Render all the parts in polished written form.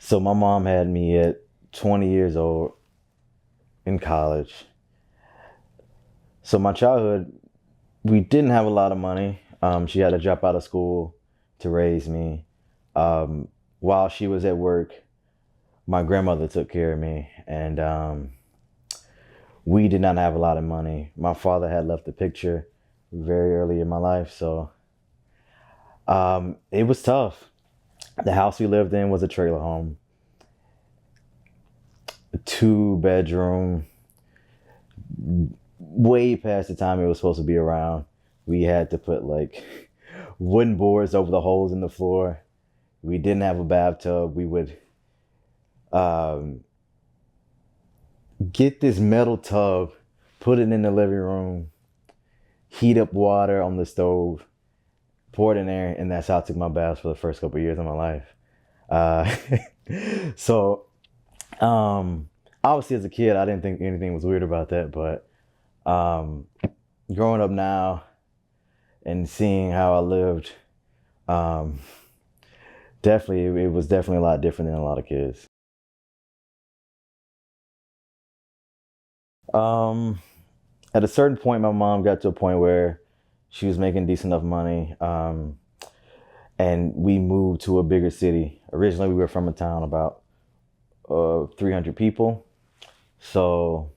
So my mom had me at 20 years old in college. So my childhood, we didn't have a lot of money. She had to drop out of school to raise me. While she was at work, my grandmother took care of me, and we did not have a lot of money. My father had left the picture very early in my life, so it was tough. The house we lived in was a trailer home, a 2 bedroom, way past the time it was supposed to be around. We had to put like wooden boards over the holes in the floor. We didn't have a bathtub. We would um, get this metal tub, put it in the living room, heat up water on the stove, pour it in there, and that's how I took my baths for the first couple of years of my life. Uh, so obviously as a kid, I didn't think anything was weird about that, but um, growing up now and seeing how I lived, um, definitely, it was definitely a lot different than a lot of kids. Um, at a certain point, my mom got to a point where she was making decent enough money, and we moved to a bigger city. Originally, we were from a town about 300 people. So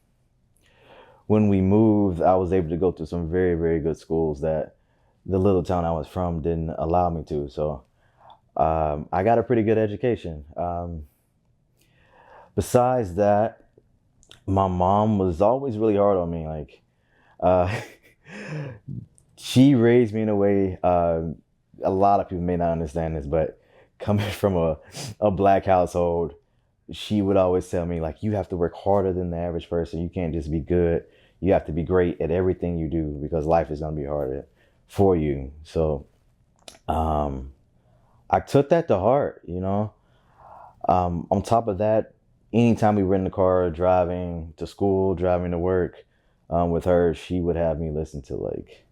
when we moved, I was able to go to some very, very good schools that the little town I was from didn't allow me to. So I got a pretty good education. Besides that, my mom was always really hard on me. Like, uh, she raised me in a way, a lot of people may not understand this, but coming from a black household, she would always tell me, like, you have to work harder than the average person. You can't just be good. You have to be great at everything you do because life is going to be harder for you. So um, I took that to heart, you know. On top of that, anytime we were in the car driving to school, driving to work, with her, she would have me listen to like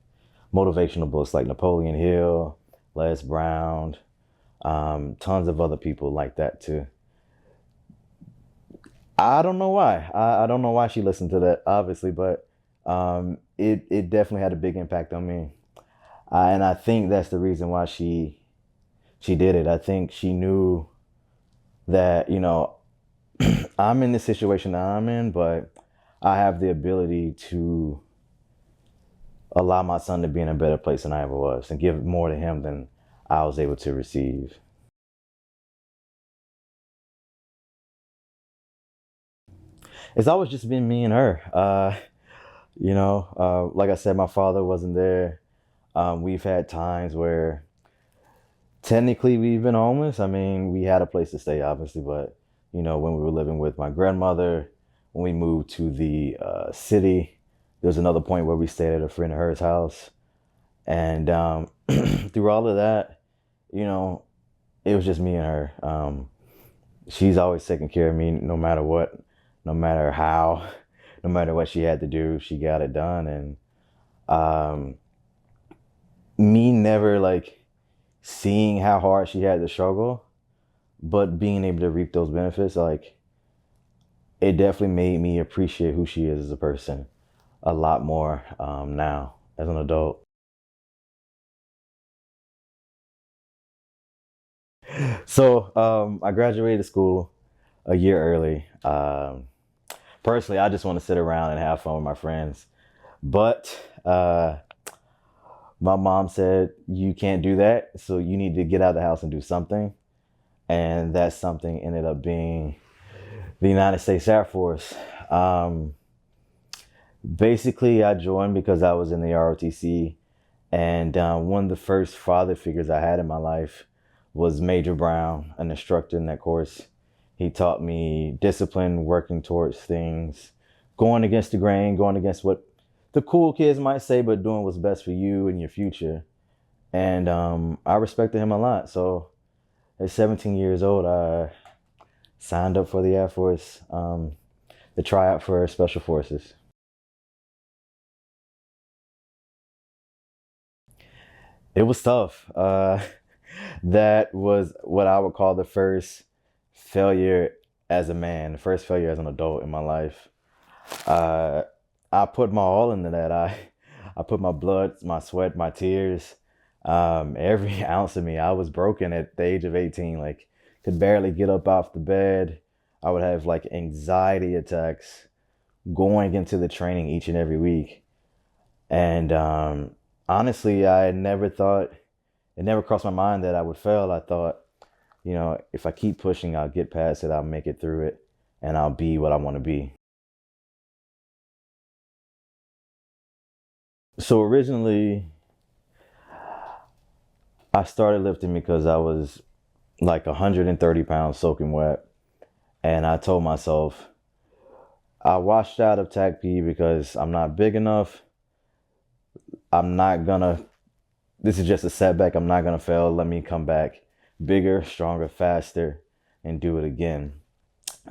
motivational books like Napoleon Hill, Les Brown, tons of other people like that too. I don't know why. I don't know why she listened to that, obviously, but it definitely had a big impact on me. And I think that's the reason why she did it. I think she knew that, you know, I'm in the situation that I'm in, but I have the ability to allow my son to be in a better place than I ever was and give more to him than I was able to receive. It's always just been me and her. Like I said, my father wasn't there. We've had times where technically we've been homeless. I mean, we had a place to stay, obviously, but you know, when we were living with my grandmother, when we moved to the city, there was another point where we stayed at a friend of hers house, and through all of that, you know, it was just me and her. She's always taking care of me, no matter what, no matter how, no matter what she had to do, she got it done, and um, me never like seeing how hard she had to struggle, but being able to reap those benefits, like it definitely made me appreciate who she is as a person a lot more now as an adult. So I graduated school a year early. Personally, I just want to sit around and have fun with my friends, but my mom said you can't do that, so you need to get out of the house and do something, and that something ended up being the United States Air Force. Um, Basically, I joined because I was in the ROTC, and one of the first father figures I had in my life was Major Brown, an instructor in that course. He taught me discipline, working towards things, going against the grain, going against what the cool kids might say, but doing what's best for you and your future. And I respected him a lot. So at 17 years old, I signed up for the Air Force, the tryout for Special Forces. It was tough. That was what I would call the first failure as a man, the first failure as an adult in my life. Uh, I put my all into that. I put my blood, my sweat, my tears, every ounce of me. I was broken at the age of 18, like could barely get up off the bed. I would have like anxiety attacks going into the training each and every week. And honestly, I never thought, it never crossed my mind that I would fail. I thought, if I keep pushing, I'll get past it, I'll make it through it, and I'll be what I want to be. So originally, I started lifting because I was like 130 pounds soaking wet. And I told myself, I washed out of TACP because I'm not big enough. I'm not gonna, this is just a setback. I'm not gonna fail. Let me come back bigger, stronger, faster, and do it again.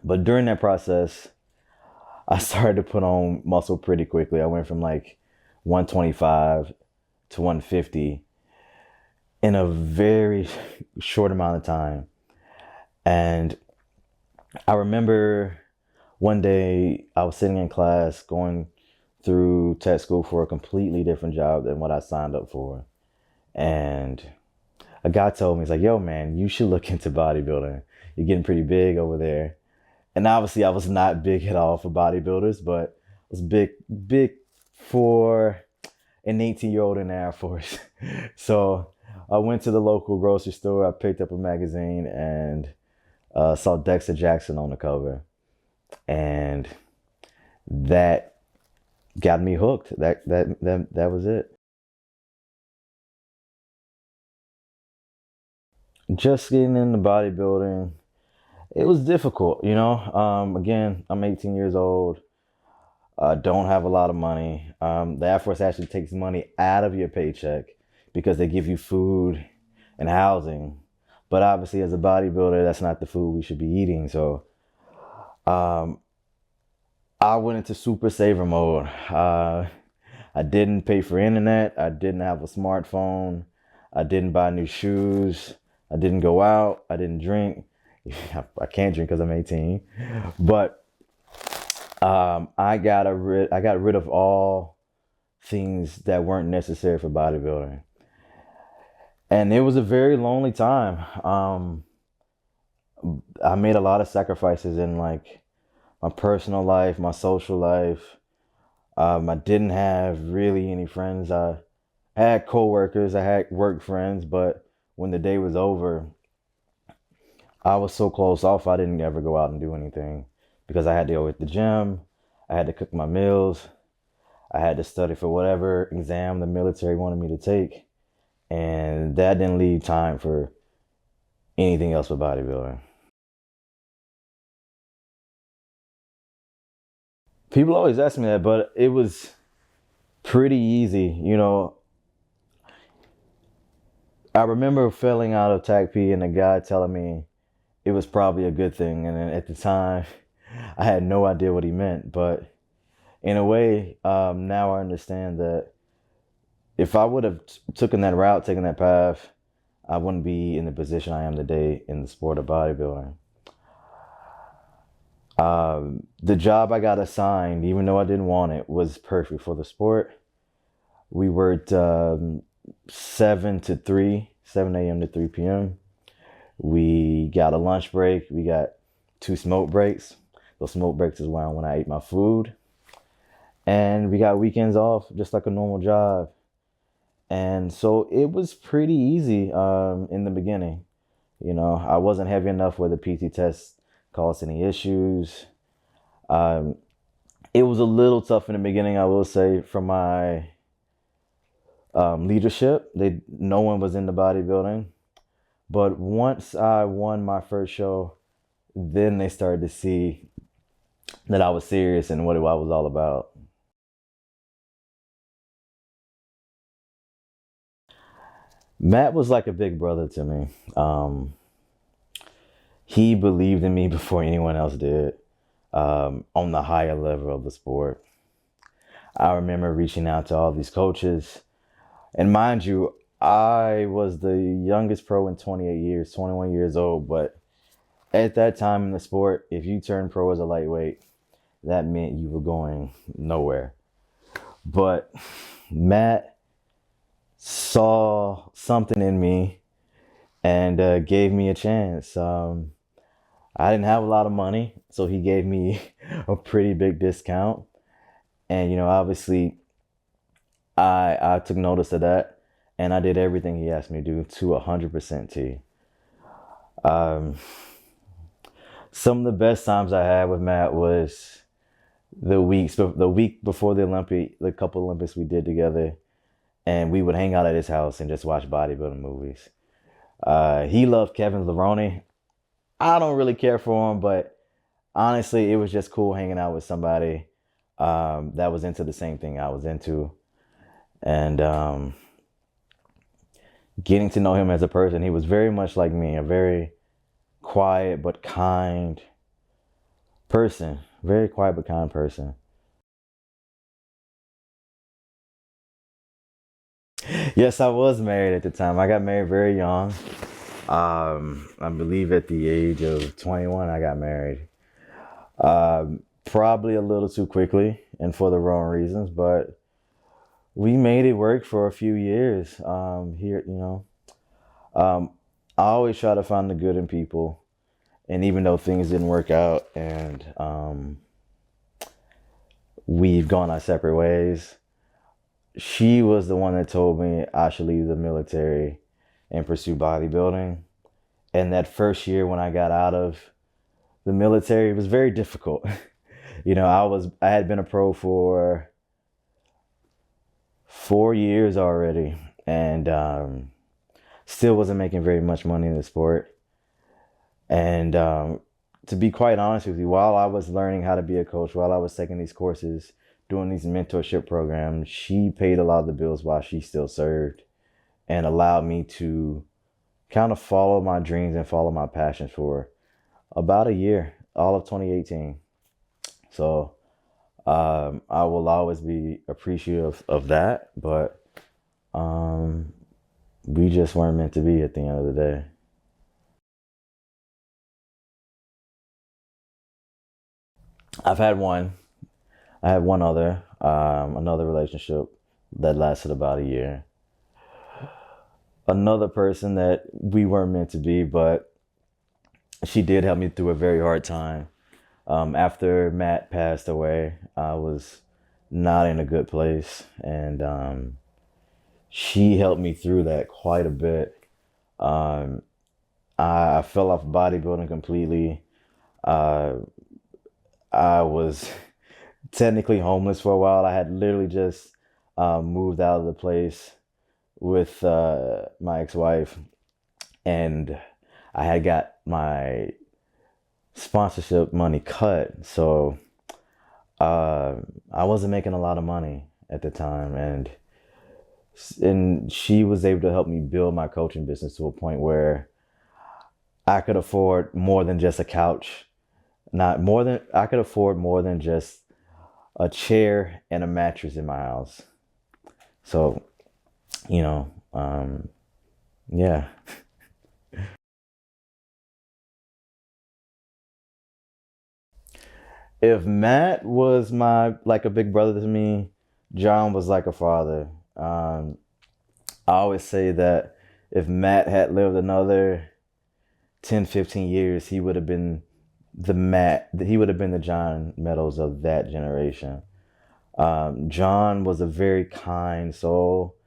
But during that process, I started to put on muscle pretty quickly. I went from like 125 to 150 in a very short amount of time. And I remember one day I was sitting in class going through tech school for a completely different job than what I signed up for. And a guy told me, he's like, yo, man, you should look into bodybuilding. You're getting pretty big over there. And obviously I was not big at all for bodybuilders, but I was big for an 18-year-old in the Air Force. So I went to the local grocery store. I picked up a magazine and saw Dexter Jackson on the cover. And that got me hooked. That was it. Just getting into bodybuilding, it was difficult, Again, I'm 18 years old. Don't have a lot of money. The Air Force actually takes money out of your paycheck because they give you food and housing. But obviously, as a bodybuilder, that's not the food we should be eating. So I went into super saver mode. I didn't pay for internet. I didn't have a smartphone. I didn't buy new shoes. I didn't go out. I didn't drink. I can't drink because I'm 18. But I got rid of all things that weren't necessary for bodybuilding. And it was a very lonely time. I made a lot of sacrifices in like my personal life, my social life. I didn't have really any friends. I had coworkers, I had work friends, but when the day was over, I was so closed off, I didn't ever go out and do anything because I had to go at the gym. I had to cook my meals. I had to study for whatever exam the military wanted me to take. And that didn't leave time for anything else but bodybuilding. People always ask me that, but it was pretty easy. I remember failing out of TACP and the guy telling me it was probably a good thing. And then at the time, I had no idea what he meant. But in a way, now I understand that if I would have taken that route, taken that path, I wouldn't be in the position I am today in the sport of bodybuilding. The job I got assigned, even though I didn't want it, was perfect for the sport. We worked 7 to 3, 7 a.m. to 3 p.m. We got a lunch break. We got 2 smoke breaks. Those smoke breaks is when I ate my food. And we got weekends off, just like a normal job. And so it was pretty easy in the beginning. I wasn't heavy enough where the PT test caused any issues. It was a little tough in the beginning, I will say, from my leadership. No one was into bodybuilding. But once I won my first show, then they started to see that I was serious and what I was all about. Matt was like a big brother to me. He believed in me before anyone else did, on the higher level of the sport. I remember reaching out to all these coaches. And mind you, I was the youngest pro in 28 years, 21 years old, but At that time in the sport, if you turned pro as a lightweight, that meant you were going nowhere. But Matt saw something in me and gave me a chance. I didn't have a lot of money, so he gave me a pretty big discount. And obviously, I took notice of that, and I did everything he asked me to do to 100% T. Um, some of the best times I had with Matt was the week before the the couple Olympics we did together, and we would hang out at his house and just watch bodybuilding movies. He loved Kevin Levrone. I don't really care for him, but honestly, it was just cool hanging out with somebody that was into the same thing I was into, and getting to know him as a person. He was very much like me, a very quiet but kind person. Very quiet but kind person. Yes, I was married at the time. I got married very young. I believe at the age of 21, I got married. Probably a little too quickly and for the wrong reasons, but we made it work for a few years. Um, I always try to find the good in people, and even though things didn't work out and we've gone our separate ways, she was the one that told me I should leave the military and pursue bodybuilding. And that first year when I got out of the military, it was very difficult. I had been a pro for 4 years already, and still wasn't making very much money in the sport. And to be quite honest with you, while I was learning how to be a coach, while I was taking these courses, doing these mentorship programs, she paid a lot of the bills while she still served, and allowed me to kind of follow my dreams and follow my passions for about a year, all of 2018. So I will always be appreciative of that, but we just weren't meant to be at the end of the day. I've had one. I had one another relationship that lasted about a year. Another person that we weren't meant to be, but she did help me through a very hard time. After Matt passed away, I was not in a good place, and she helped me through that quite a bit. Um, I fell off bodybuilding completely. Uh, I was technically homeless for a while. I had literally just moved out of the place with my ex-wife, and I had got my sponsorship money cut. So uh, I wasn't making a lot of money at the time, and she was able to help me build my coaching business to a point where I could afford more than just a couch. Not more than I could afford more than just a chair and a mattress in my house. So, you know, yeah. If Matt was my like a big brother to me, John was like a father. I always say that if Matt had lived another 10, 15 years, he would have been the John Meadows of that generation. John was a very kind soul,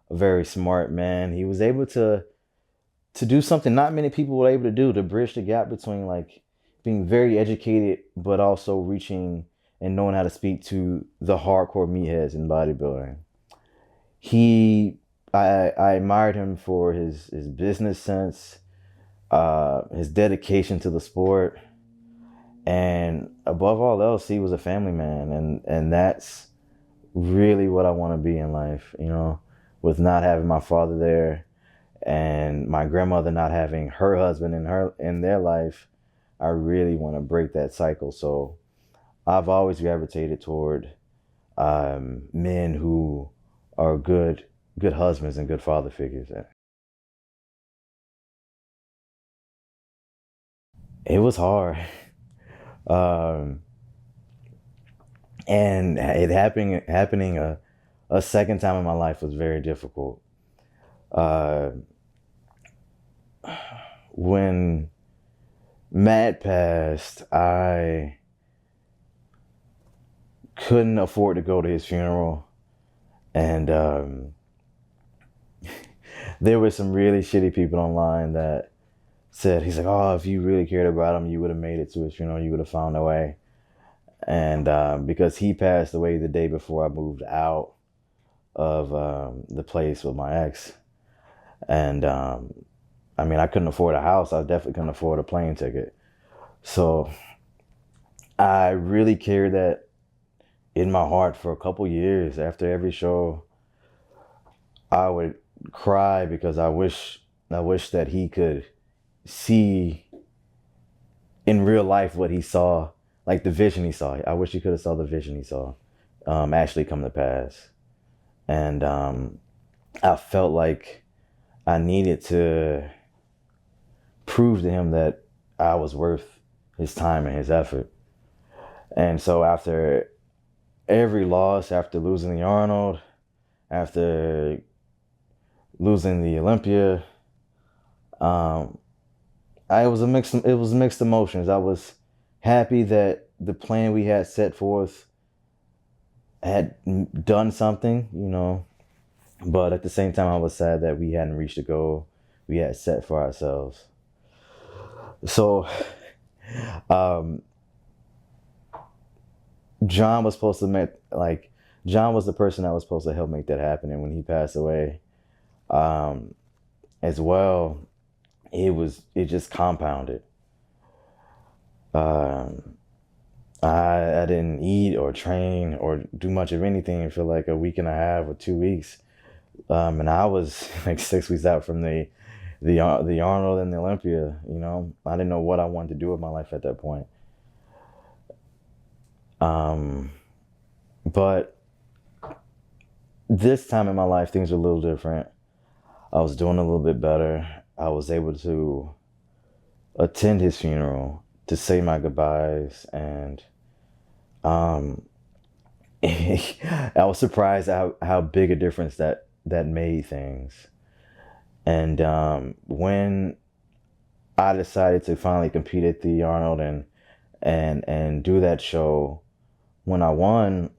a very smart man. He was able to do something not many people were able to do, to bridge the gap between like being very educated but also reaching and knowing how to speak to the hardcore meatheads in bodybuilding. He I admired him for his business sense, his dedication to the sport, and above all else, he was a family man, and that's really what I want to be in life. With not having my father there and my grandmother not having her husband in their life, I really want to break that cycle. So I've always gravitated toward men who are good husbands and good father figures. It was hard. Um, and it happening a second time in my life was very difficult. Uh, when Matt passed, I couldn't afford to go to his funeral, and there were some really shitty people online that said, he's like, oh, if you really cared about him, you would have made it to his funeral, you would have found a way. And because he passed away the day before I moved out of the place with my ex, and I mean, I couldn't afford a house. I definitely couldn't afford a plane ticket. So I really carried that in my heart for a couple years. After every show, I would cry because I wish that he could see in real life what he saw, like the vision he saw. I wish he could have saw the vision he saw actually come to pass. And I felt like I needed to prove to him that I was worth his time and his effort. And so after every loss, after losing the Arnold, after losing the Olympia, um, it was mixed emotions. I was happy that the plan we had set forth had done something, you know, but at the same time, I was sad that we hadn't reached the goal we had set for ourselves. So, um, John was supposed to make like John was the person that was supposed to help make that happen, and when he passed away, um, as well, it just compounded. Um, I didn't eat or train or do much of anything for like a week and a half or 2 weeks, and I was like 6 weeks out from the Arnold and the Olympia. You know, I didn't know what I wanted to do with my life at that point. Um, but this time in my life, things were a little different. I was doing a little bit better. I was able to attend his funeral to say my goodbyes, and um, I was surprised how big a difference that made things. And when I decided to finally compete at the Arnold and do that show, when I won,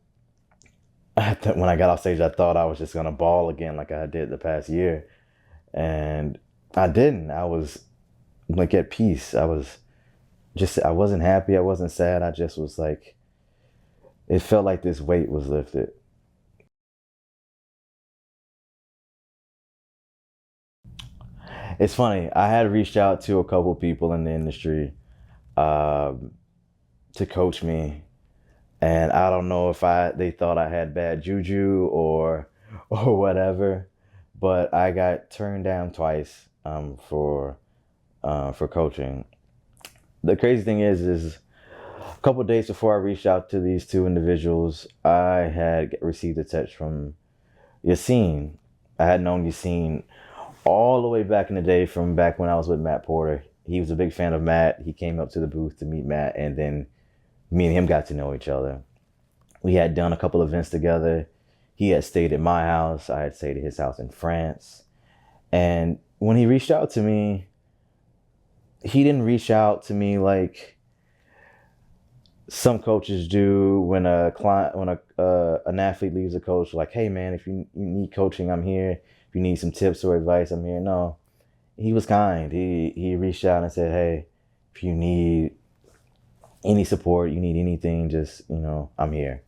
when I got off stage, I thought I was just gonna ball again like I did the past year, and I didn't. I was like at peace. I wasn't happy. I wasn't sad. I just was like, it felt like this weight was lifted. It's funny. I had reached out to a couple people in the industry um, to coach me, and I don't know if I they thought I had bad juju or or whatever, but I got turned down twice for coaching. The crazy thing is a couple days before I reached out to these two individuals, I had received a text from Yacine. I had known Yacine all the way back in the day, from back when I was with Matt Porter. He was a big fan of Matt. He came up to the booth to meet Matt, and then me and him got to know each other. We had done a couple events together. He had stayed at my house. I had stayed at his house in France. And when he reached out to me, he didn't reach out to me like some coaches do when a client, when an athlete leaves a coach, like, hey man, if you need coaching, I'm here. If you need some tips or advice, I'm here. No, he was kind. He reached out and said, hey, if you need any support, you need anything, just, you know, I'm here.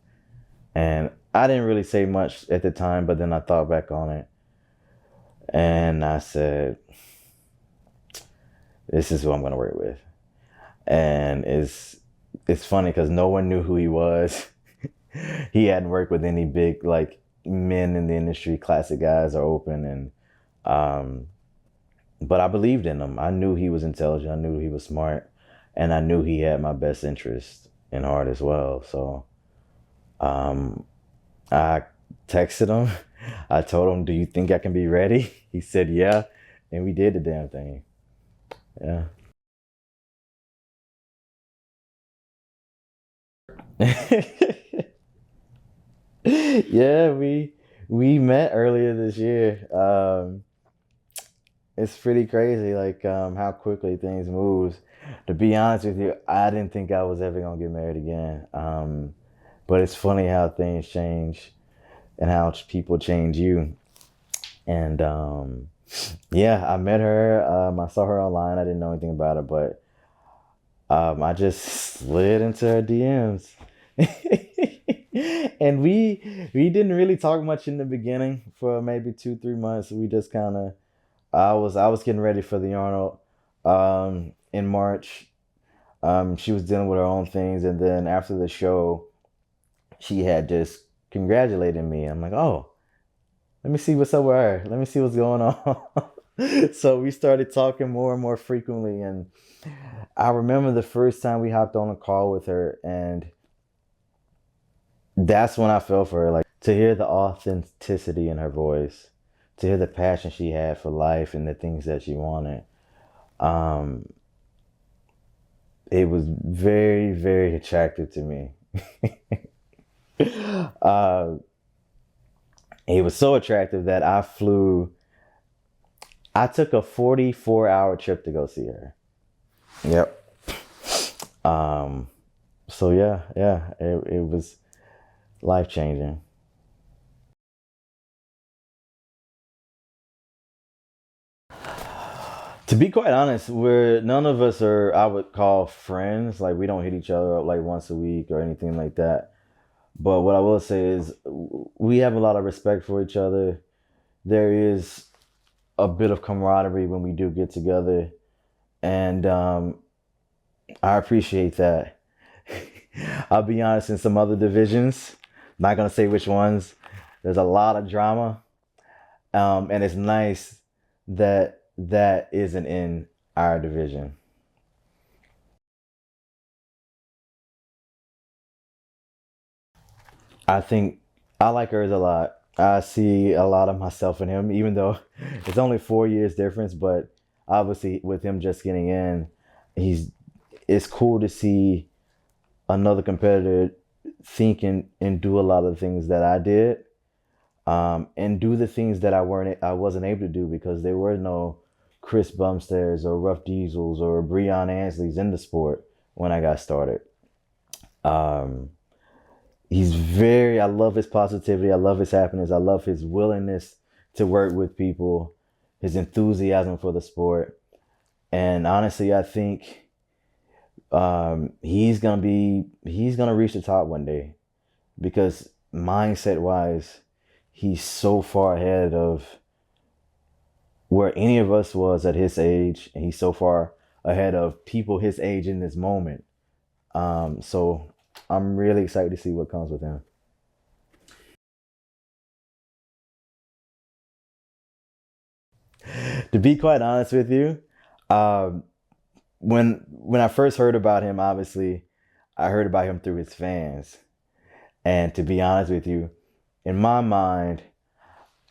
And I didn't really say much at the time, but then I thought back on it and I said, this is who I'm going to work with. And it's funny because no one knew who he was. He hadn't worked with any big like men in the industry, classic guys are open, and um, but I believed in him. I knew he was intelligent. I knew he was smart, and I knew he had my best interest in heart as well. So um, I texted him. I told him, "Do you think I can be ready?" He said, "Yeah," and we did the damn thing. Yeah. Yeah, we met earlier this year. It's pretty crazy, like how quickly things moves. To be honest with you, I didn't think I was ever gonna get married again. But it's funny how things change and how people change you. And yeah, I met her. I saw her online. I didn't know anything about her, but I just slid into her DMs. And we didn't really talk much in the beginning for maybe 2 3 months. We just kind of I was getting ready for the Arnold in March. She was dealing with her own things, and then after the show, she had just congratulated me. I'm like, oh, let me see what's up with her. Let me see what's going on. So we started talking more and more frequently, and I remember the first time we hopped on a call with her, and that's when I fell for her. Like to hear the authenticity in her voice, to hear the passion she had for life and the things that she wanted. Um, it was very, very attractive to me. uh, it was so attractive that I took a 44-hour trip to go see her. Yep. Um, so yeah, it was life changing. To be quite honest, we're none of us are I would call friends. Like we don't hit each other up like once a week or anything like that. But what I will say is we have a lot of respect for each other. There is a bit of camaraderie when we do get together, and I appreciate that. I'll be honest, in some other divisions, not gonna say which ones, there's a lot of drama, and it's nice that that isn't in our division. I think I like hers a lot. I see a lot of myself in him, even though it's only 4 years difference. But obviously, with him just getting in, he's it's cool to see another competitor think and do a lot of the things that I did, and do the things that I wasn't able to do because there were no Chris Bumsters or Ruff Diesels or Breon Ansleys in the sport when I got started. Um, I love his positivity. I love his happiness. I love his willingness to work with people, his enthusiasm for the sport. And honestly, I think he's gonna reach the top one day because mindset wise, he's so far ahead of where any of us was at his age, and he's so far ahead of people his age in this moment. So I'm really excited to see what comes with him. To be quite honest with you, um, when I first heard about him, obviously, I heard about him through his fans. And to be honest with you, in my mind,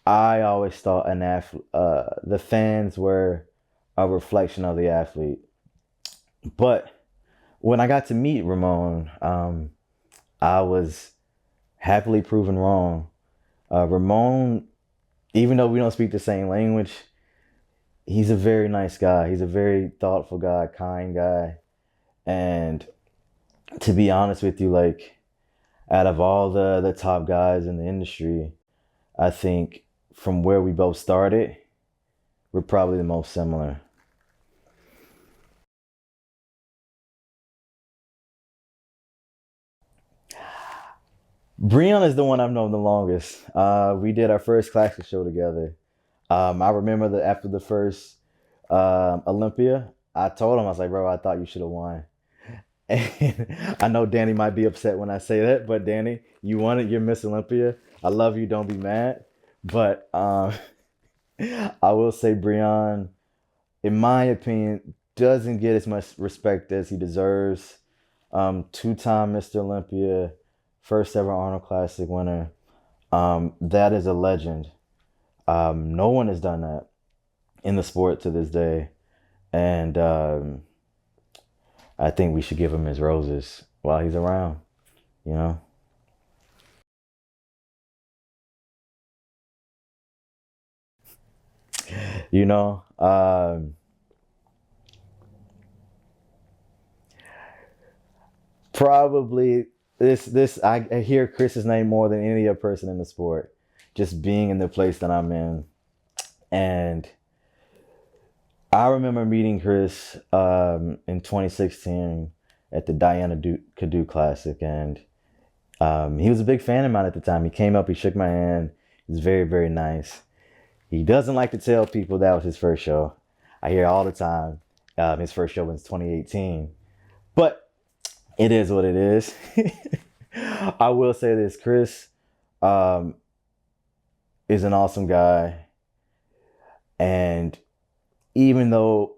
I always thought the fans were a reflection of the athlete. But when I got to meet Ramon, I was happily proven wrong. Ramon, even though we don't speak the same language, he's a very nice guy. He's a very thoughtful guy, kind guy. And to be honest with you, like out of all the top guys in the industry, I think from where we both started, we're probably the most similar. Breon is the one I've known the longest. We did our first classic show together. I remember that after the first Olympia, I told him I was like, bro, I thought you should have won. And I know Danny might be upset when I say that, but Danny, you won it. You're Miss Olympia. I love you. Don't be mad. But I will say Breon, in my opinion, doesn't get as much respect as he deserves. Two-time Mr. Olympia, first ever Arnold Classic winner. That is a legend. No one has done that in the sport to this day, and I think we should give him his roses while he's around. you know? You know, probably this I hear Chris's name more than any other person in the sport, just being in the place that I'm in. And I remember meeting Chris in 2016 at the Cadu Classic, and he was a big fan of mine at the time. He came up, he shook my hand. He was very, very nice. He doesn't like to tell people that was his first show. I hear all the time. His first show was 2018, but it is what it is. I will say this: Chris um, is an awesome guy, and even though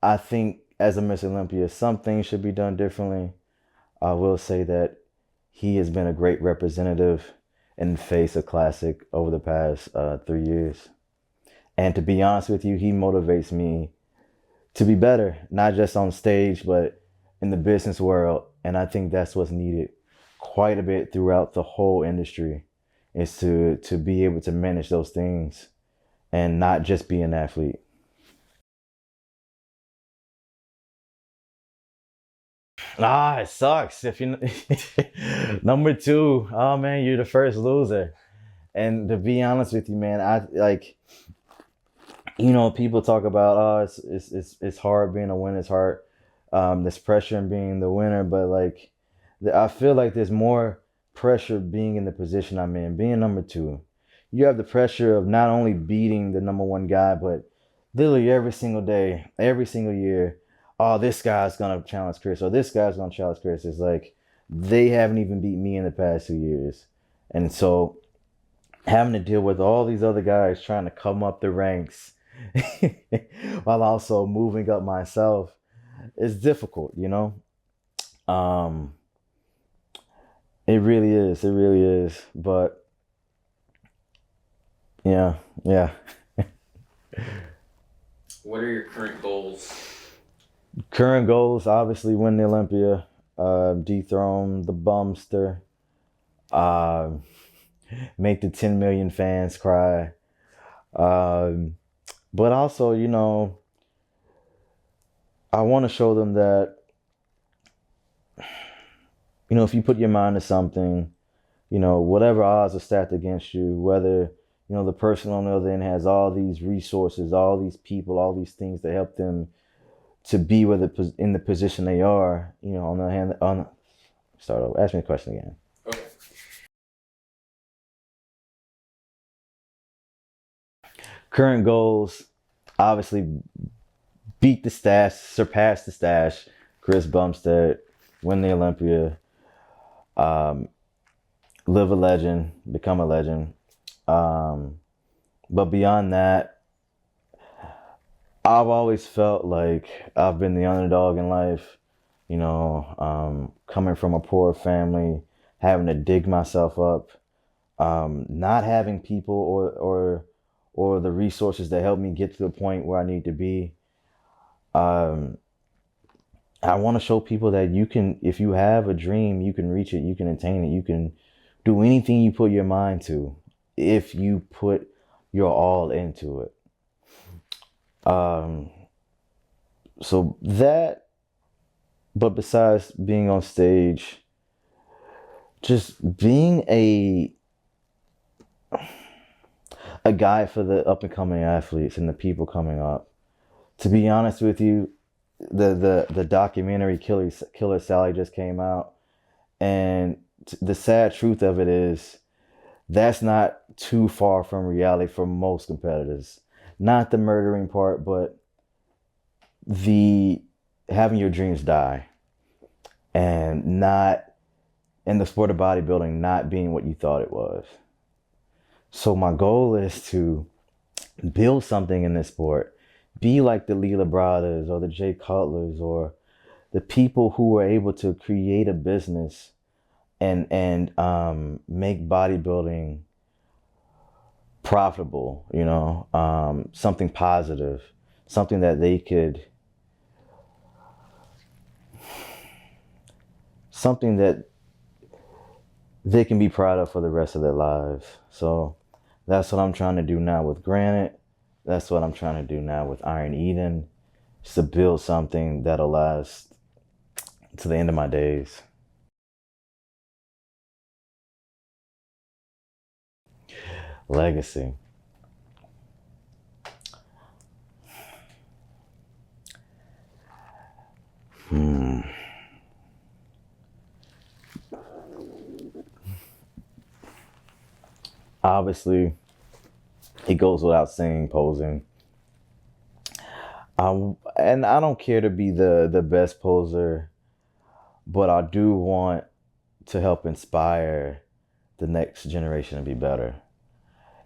I think as a Miss Olympia, some things should be done differently, I will say that he has been a great representative and face of Classic over the past 3 years. And to be honest with you, he motivates me to be better, not just on stage, but in the business world. And I think that's what's needed quite a bit throughout the whole industry, is to be able to manage those things and not just be an athlete. Ah, it sucks. If you number two, oh man, you're the first loser. And to be honest with you, man, I like, people talk about, oh, it's hard being a winner. It's hard. There's pressure in being the winner, but like, I feel like there's more pressure being in the position I'm in, being number two. You have the pressure of not only beating the number one guy, but literally every single day, every single year. Oh, this guy's gonna challenge Chris, or this guy's gonna challenge Chris. It's like they haven't even beat me in the past 2 years, and so having to deal with all these other guys trying to come up the ranks while also moving up myself is difficult, Um, it really is. It really is. But yeah, yeah. What are your current goals? Current goals, obviously win the Olympia, dethrone the bumster, um, make the 10 million fans cry. Um, but also, I want to show them that, if you put your mind to something, whatever odds are stacked against you, whether, the person on the other end has all these resources, all these people, all these things that help them to be where in the position they are, on the hand, start over, ask me a question again. Okay. Current goals, obviously, beat the stash, surpass the stash, Chris Bumstead, win the Olympia, um, live a legend, become a legend. But beyond that, I've always felt like I've been the underdog in life, coming from a poor family, having to dig myself up, not having people or the resources that help me get to the point where I need to be. Um, I want to show people that you can, if you have a dream, you can reach it, you can attain it, you can do anything you put your mind to, if you put your all into it. Um, so that, but besides being on stage, just being a guy for the up and coming athletes and the people coming up. To be honest with you, the documentary Killer Sally just came out, and the sad truth of it is that's not too far from reality for most competitors. Not the murdering part, but the having your dreams die, and not in the sport of bodybuilding not being what you thought it was. So my goal is to build something in this sport. Be like the Leela Brothers or the Jay Cutlers or the people who were able to create a business and make bodybuilding profitable, something positive, something that they could, something that they can be proud of for the rest of their lives. So that's what I'm trying to do now with Granite. That's what I'm trying to do now with Iron Eden, is to build something that'll last to the end of my days. Legacy. Obviously, it goes without saying, posing. And I don't care to be the best poser, but I do want to help inspire the next generation to be better.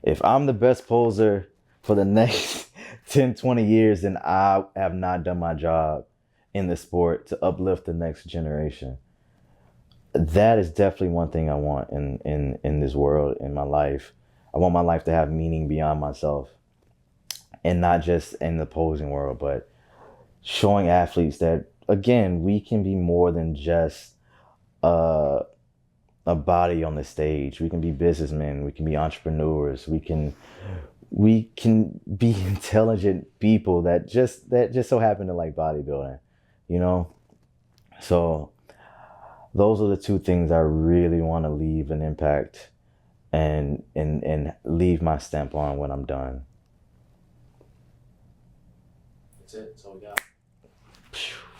If I'm the best poser for the next 10, 20 years, then I have not done my job in the sport to uplift the next generation. That is definitely one thing I want in this world, in my life. I want my life to have meaning beyond myself, and not just in the posing world, but showing athletes that, again, we can be more than just a, a body on the stage. We can be businessmen, we can be entrepreneurs, we can be intelligent people that just so happen to like bodybuilding, you know? So those are the two things I really want to leave an impact and leave my stamp on when I'm done. That's it. That's all we got.